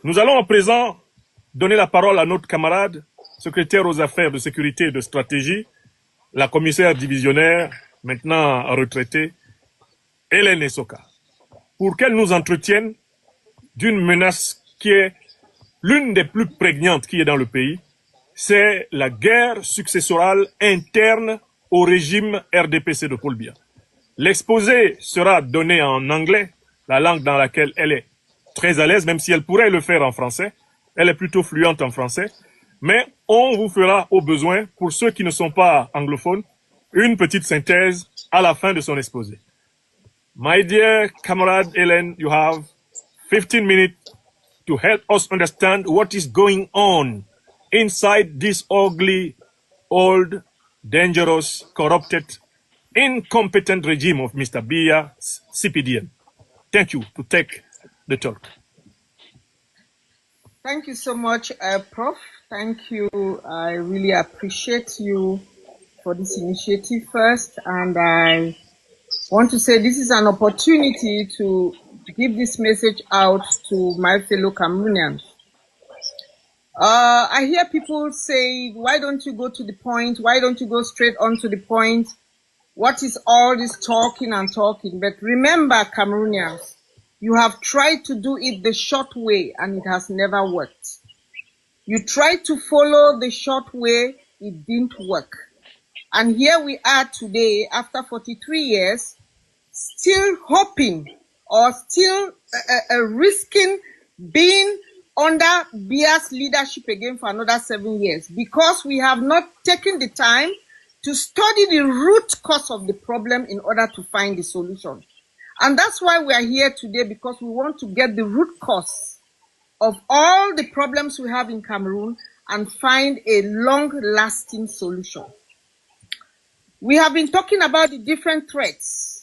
Nous allons à présent donner la parole à notre camarade, secrétaire aux affaires de sécurité et de stratégie, la commissaire divisionnaire, maintenant retraitée, Hélène Essoka, pour qu'elle nous entretienne d'une menace qui est l'une des plus prégnantes qui est dans le pays, c'est la guerre successorale interne au régime RDPC de Paul Biya. L'exposé sera donné en anglais, la langue dans laquelle elle est très à l'aise, même si elle pourrait le faire en français. Elle est plutôt fluente en français. Mais on vous fera au besoin, pour ceux qui ne sont pas anglophones, une petite synthèse à la fin de son exposé. My dear comrade Hélène, you have 15 minutes to help us understand what is going on inside this ugly, old, dangerous, corrupted, incompetent regime of Mr. Biya's CPDM. Thank you to take the talk. Thank you so much, Prof. Thank you. I really appreciate you for this initiative first. And I want to say this is an opportunity to give this message out to my fellow Cameroonians. I hear people say, why don't you go to the point? Why don't you go straight on to the point? What is all this talking and talking? But remember, Cameroonians, you have tried to do it the short way and it has never worked. You tried to follow the short way, it didn't work. And here we are today, after 43 years, still hoping or still risking being under Biya's leadership again for another 7 years, because we have not taken the time to study the root cause of the problem in order to find the solution. And that's why we are here today, because we want to get the root cause of all the problems we have in Cameroon and find a long-lasting solution. We have been talking about the different threats.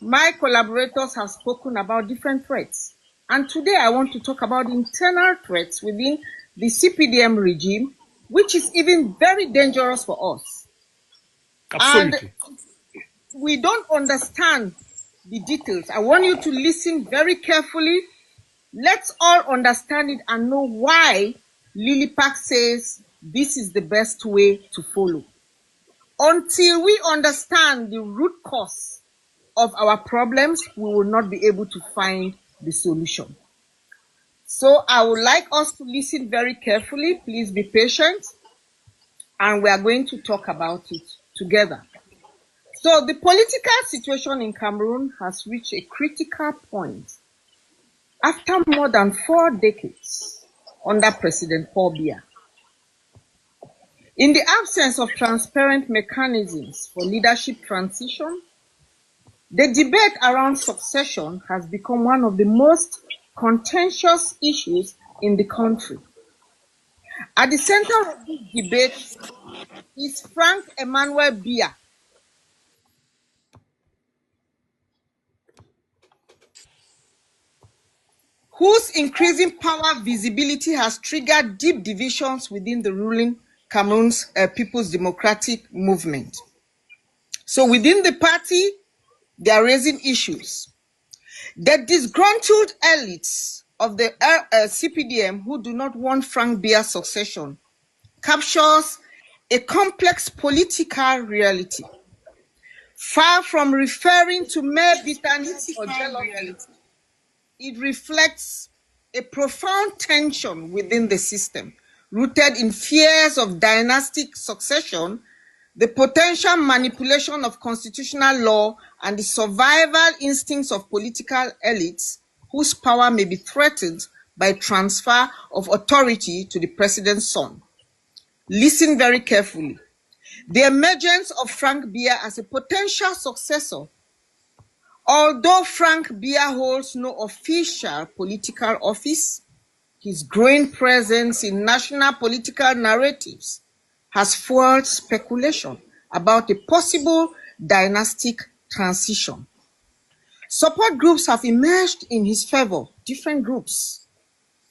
My collaborators have spoken about different threats. And today I want to talk about internal threats within the CPDM regime, which is even very dangerous for us. Absolutely. And we don't understand the details. I want you to listen very carefully. Let's all understand it and know why Lily Park says this is the best way to follow. Until we understand the root cause of our problems, we will not be able to find the solution. So I would like us to listen very carefully. Please be patient. And we are going to talk about it together. So the political situation in Cameroon has reached a critical point after more than 4 decades under President Paul Biya. In the absence of transparent mechanisms for leadership transition, the debate around succession has become one of the most contentious issues in the country. At the center of this debate is Frank Emmanuel Biya, whose increasing power visibility has triggered deep divisions within the ruling Cameroon's People's Democratic Movement. So within the party, they are raising issues. The disgruntled elites of the CPDM who do not want Frank Biya's succession captures a complex political reality. Far from referring to mere bitterness or jealousy, it reflects a profound tension within the system, rooted in fears of dynastic succession, the potential manipulation of constitutional law, and the survival instincts of political elites whose power may be threatened by transfer of authority to the president's son. Listen very carefully. The emergence of Frank Biya as a potential successor. Although Frank Biya holds no official political office, his growing presence in national political narratives has fueled speculation about a possible dynastic transition. Support groups have emerged in his favor, different groups.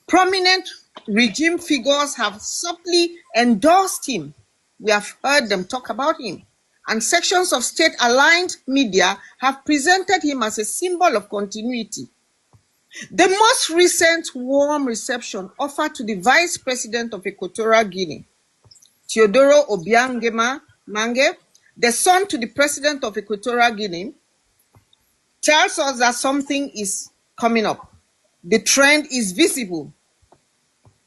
Prominent regime figures have subtly endorsed him. We have heard them talk about him. And sections of state-aligned media have presented him as a symbol of continuity. The most recent warm reception offered to the Vice President of Equatorial Guinea, Teodoro Obiang Mange, the son to the President of Equatorial Guinea, tells us that something is coming up. The trend is visible.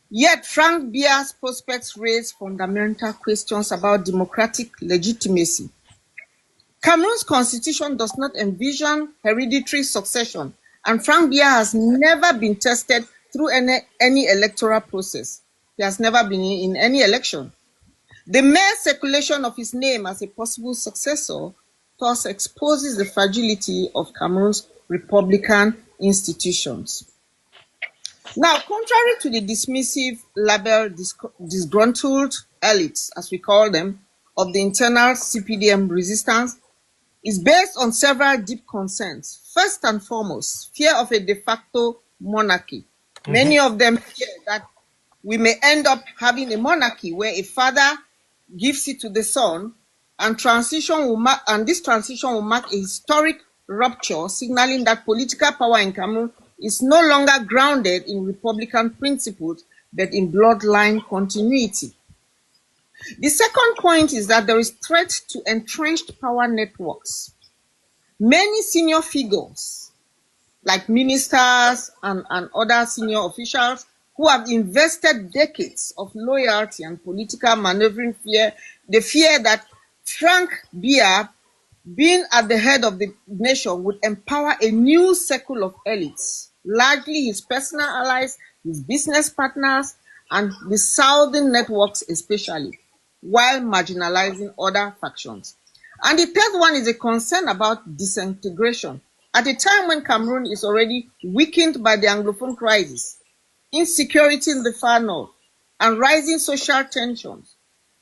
Yet Frank Biya's prospects raise fundamental questions about democratic legitimacy. Cameroon's constitution does not envision hereditary succession, and Frank Biya has never been tested through any electoral process. He has never been in any election. The mere circulation of his name as a possible successor thus exposes the fragility of Cameroon's republican institutions. Now, contrary to the dismissive label disgruntled elites, as we call them, of the internal CPDM resistance, is based on several deep concerns. First and foremost, fear of a de facto monarchy. Many of them fear that we may end up having a monarchy where a father gives it to the son, and this transition will mark a historic rupture, signaling that political power in Cameroon is no longer grounded in republican principles, but in bloodline continuity. The second point is that there is threat to entrenched power networks. Many senior figures, like ministers and other senior officials, who have invested decades of loyalty and political maneuvering fear, the fear that Frank Biya, being at the head of the nation, would empower a new circle of elites, largely his personal allies, his business partners, and the southern networks especially, while marginalizing other factions. And the third one is a concern about disintegration. At a time when Cameroon is already weakened by the Anglophone crisis, insecurity in the far north, and rising social tensions,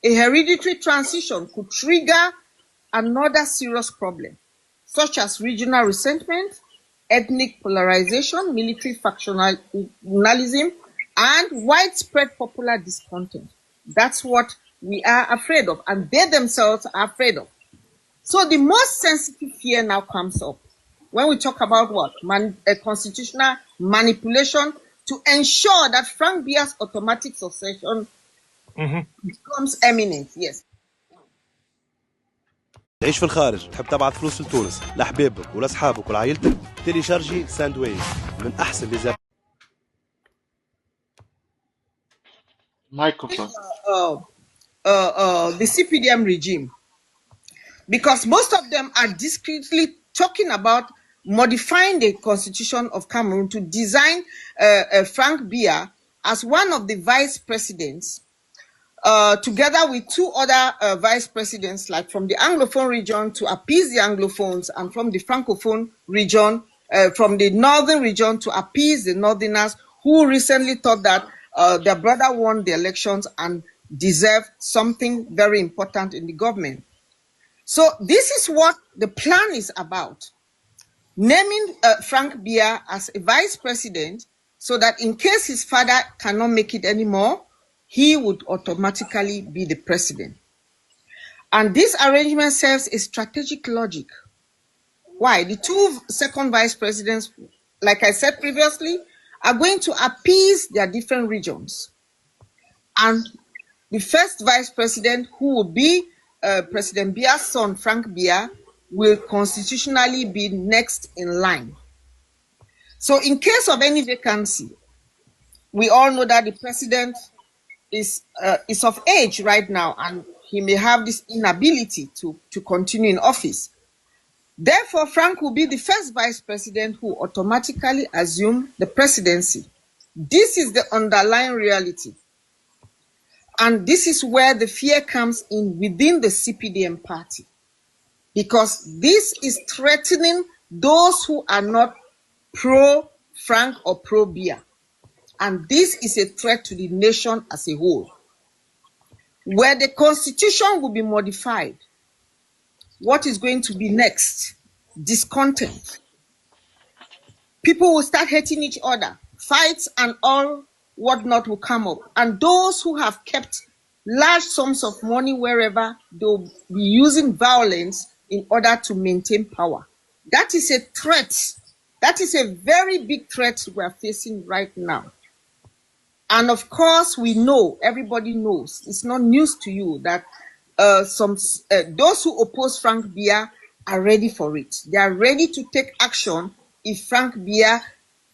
a hereditary transition could trigger another serious problem, such as regional resentment, ethnic polarization, military factionalism, and widespread popular discontent. That's what we are afraid of, and they themselves are afraid of. So the most sensitive fear now comes up when we talk about what? Constitutional manipulation to ensure that Frank Biya's automatic succession becomes eminent. Yes. تعيش في الخارج تحب تبعت فلوس لتونس لأحبابك ولأصحابك ولعائلتك تيليشارجي ساندويج من أحسن لي Microphone. The CPDM regime, because most of them are discreetly talking about modifying the constitution of Cameroon to design Frank Biya as one of the vice presidents, together with two other vice presidents, like from the Anglophone region to appease the Anglophones, and from the Francophone region, from the northern region to appease the northerners who recently thought that their brother won the elections and deserved something very important in the government. So this is what the plan is about. Naming Frank Biya as a vice president so that in case his father cannot make it anymore, he would automatically be the president. And this arrangement serves a strategic logic. Why? The two second vice presidents, like I said previously, are going to appease their different regions. And the first vice president, who will be President Biya's son, Frank Biya, will constitutionally be next in line. So in case of any vacancy, we all know that the president is of age right now, and he may have this inability to continue in office. Therefore, Frank will be the first vice president who automatically assume the presidency. This is the underlying reality. And this is where the fear comes in within the CPDM party, because this is threatening those who are not pro-Frank or pro-Biya. And this is a threat to the nation as a whole. Where the constitution will be modified, what is going to be next? Discontent. People will start hating each other. Fights and all whatnot will come up. And those who have kept large sums of money wherever, they'll be using violence in order to maintain power. That is a threat That is a very big threat we are facing right now. And of course, we know, everybody knows, it's not news to you that those who oppose Frank Biya are ready for it. They are ready to take action if Frank Biya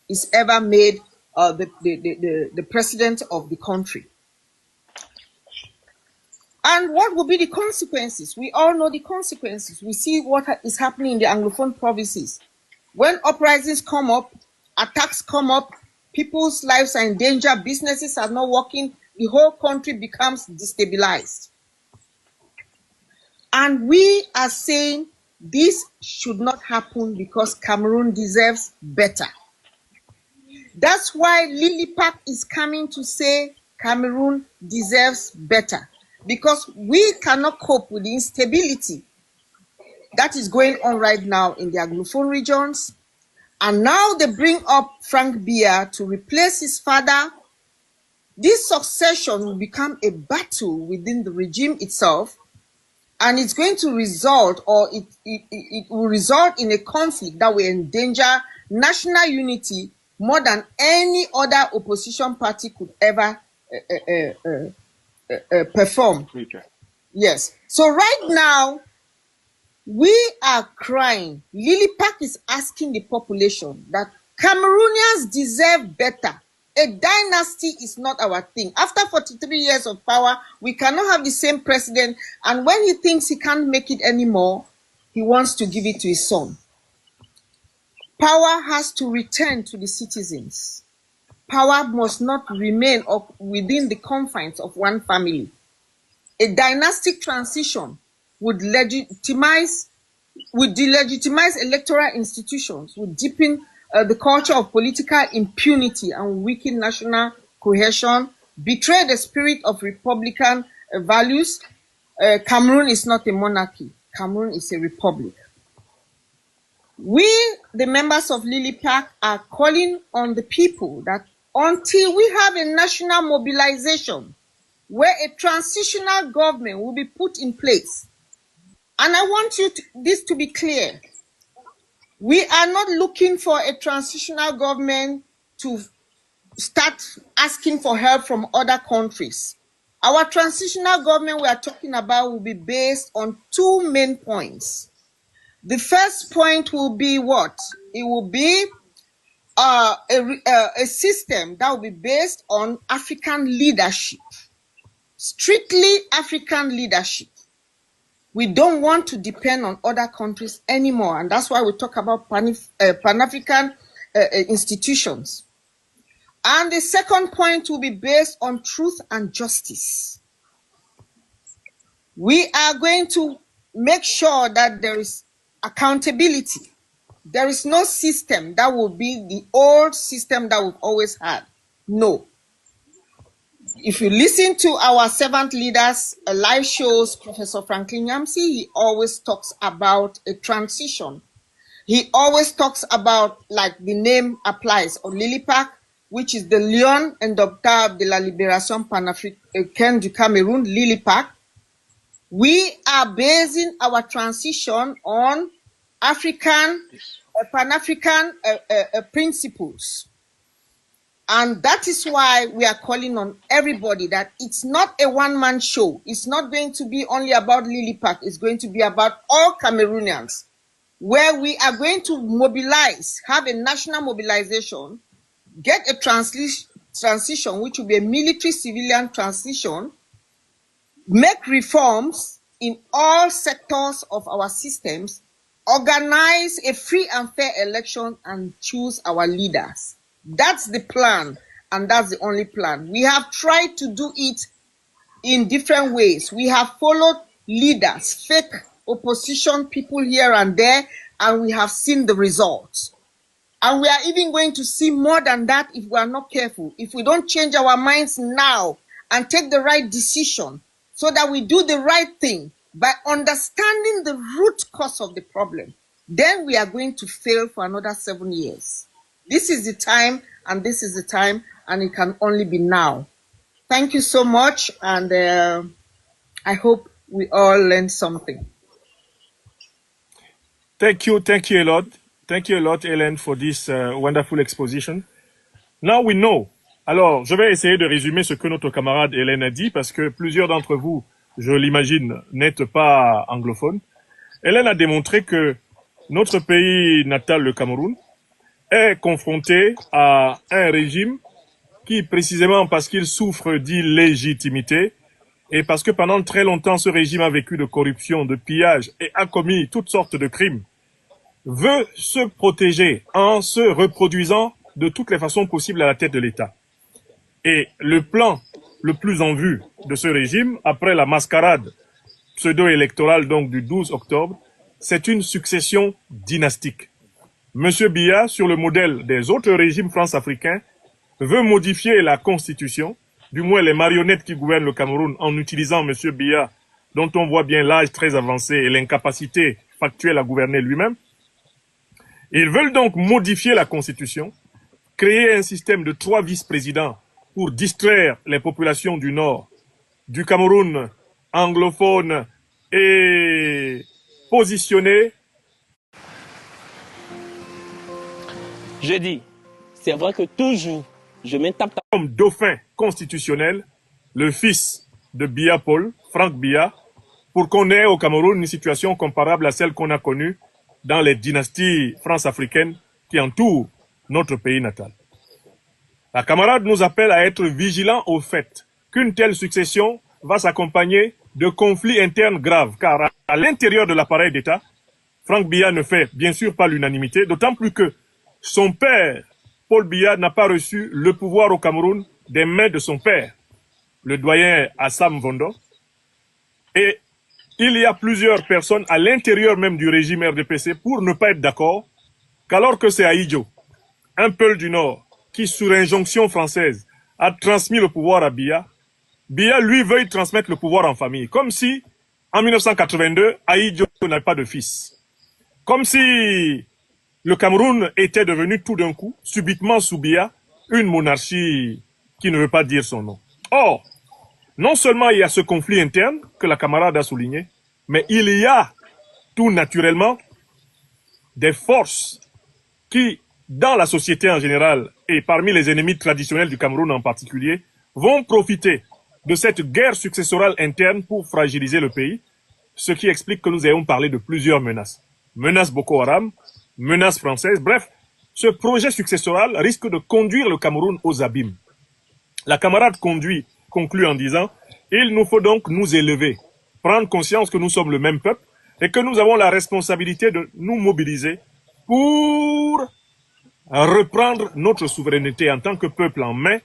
is ever made the president of the country. And what will be the consequences? We all know the consequences. We see what is happening in the Anglophone provinces. When uprisings come up, attacks come up, people's lives are in danger, businesses are not working, the whole country becomes destabilized. And we are saying this should not happen because Cameroon deserves better. That's why Lily Park is coming to say Cameroon deserves better, because we cannot cope with the instability that is going on right now in the Anglophone regions. And now they bring up Frank Biya to replace his father. This succession will become a battle within the regime itself, and it's going to result, or it will result in a conflict that will endanger national unity more than any other opposition party could ever perform. Okay. Yes. So right now, we are crying. Lily Park is asking the population that Cameroonians deserve better. A dynasty is not our thing. After 43 years of power, we cannot have the same president, and when he thinks he can't make it anymore, he wants to give it to his son. Power has to return to the citizens. Power must not remain within the confines of one family. A dynastic transition would delegitimize electoral institutions, would deepen the culture of political impunity and weaken national cohesion, betray the spirit of republican values. Cameroon is not a monarchy. Cameroon is a republic. We, the members of Lily Park, are calling on the people that until we have a national mobilization where a transitional government will be put in place. And I want this to be clear. We are not looking for a transitional government to start asking for help from other countries. Our transitional government we are talking about will be based on two main points. The first point will be what? It will be a system that will be based on African leadership. Strictly African leadership. We don't want to depend on other countries anymore, and that's why we talk about Pan-African institutions. And the second point will be based on truth and justice. We are going to make sure that there is accountability. There is no system that will be the old system that we've always had. No. If you listen to our servant leaders' live shows, Professor Franklin Yamsi, he always talks about a transition. He always talks about, like the name applies, on Lily Park, which is the Lion Indomptable de la Libération Panafricaine du Cameroun, Lily Park. We are basing our transition on Pan-African principles. And that is why we are calling on everybody that it's not a one-man show. It's not going to be only about Lily Park. It's going to be about all Cameroonians, where we are going to mobilize, have a national mobilization, get a transition, which will be a military-civilian transition, make reforms in all sectors of our systems, organize a free and fair election, and choose our leaders. That's the plan, and that's the only plan. We have tried to do it in different ways. We have followed leaders, fake opposition people here and there, and we have seen the results. And we are even going to see more than that if we are not careful. If we don't change our minds now and take the right decision so that we do the right thing by understanding the root cause of the problem, then we are going to fail for another 7 years. This is the time, and this is the time, and it can only be now. Thank you so much, and I hope we all learned something. Thank you a lot. Thank you a lot, Hélène, for this wonderful exposition. Now we know. Alors, je vais essayer de résumer ce que notre camarade Hélène a dit parce que plusieurs d'entre vous, je l'imagine, n'êtes pas anglophones. Hélène a démontré que notre pays natal, le Cameroun, est confronté à un régime qui, précisément parce qu'il souffre d'illégitimité et parce que pendant très longtemps, ce régime a vécu de corruption, de pillage et a commis toutes sortes de crimes, veut se protéger en se reproduisant de toutes les façons possibles à la tête de l'État. Et le plan le plus en vue de ce régime, après la mascarade pseudo-électorale donc du 12 octobre, c'est une succession dynastique. Monsieur Biya, sur le modèle des autres régimes france-africains, veut modifier la constitution, du moins les marionnettes qui gouvernent le Cameroun, en utilisant Monsieur Biya, dont on voit bien l'âge très avancé et l'incapacité factuelle à gouverner lui-même. Ils veulent donc modifier la constitution, créer un système de 3 vice-présidents pour distraire les populations du Nord, du Cameroun anglophone et positionner. Je dis, c'est vrai que toujours, je me tape comme dauphin constitutionnel le fils de Biya Paul, Franck Biya, pour qu'on ait au Cameroun une situation comparable à celle qu'on a connue dans les dynasties france-africaines qui entourent notre pays natal. La camarade nous appelle à être vigilants au fait qu'une telle succession va s'accompagner de conflits internes graves, car à l'intérieur de l'appareil d'État, Franck Biya ne fait bien sûr pas l'unanimité, d'autant plus que son père, Paul Biya, n'a pas reçu le pouvoir au Cameroun des mains de son père, le doyen Assam Vondo. Et il y a plusieurs personnes à l'intérieur même du régime RDPC pour ne pas être d'accord qu'alors que c'est Aïdjo, un Peul du Nord, qui, sur injonction française, a transmis le pouvoir à Biya, Biya, lui, veuille transmettre le pouvoir en famille. Comme si, en 1982, Aïdjo n'avait pas de fils. Comme si le Cameroun était devenu tout d'un coup, subitement sous Biya, une monarchie qui ne veut pas dire son nom. Or, non seulement il y a ce conflit interne que la camarade a souligné, mais il y a tout naturellement des forces qui, dans la société en général et parmi les ennemis traditionnels du Cameroun en particulier, vont profiter de cette guerre successorale interne pour fragiliser le pays, ce qui explique que nous ayons parlé de plusieurs menaces. Menace Boko Haram, menace française, bref, ce projet successoral risque de conduire le Cameroun aux abîmes. La camarade conclut en disant « Il nous faut donc nous élever, prendre conscience que nous sommes le même peuple et que nous avons la responsabilité de nous mobiliser pour reprendre notre souveraineté en tant que peuple en main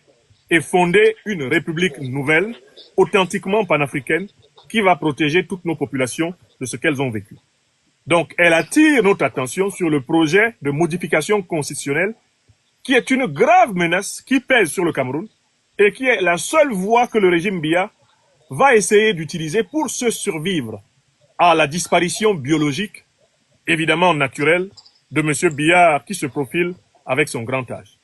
et fonder une république nouvelle, authentiquement panafricaine, qui va protéger toutes nos populations de ce qu'elles ont vécu. » Donc, elle attire notre attention sur le projet de modification constitutionnelle qui est une grave menace qui pèse sur le Cameroun et qui est la seule voie que le régime Biya va essayer d'utiliser pour se survivre à la disparition biologique, évidemment naturelle, de M. Biya qui se profile avec son grand âge.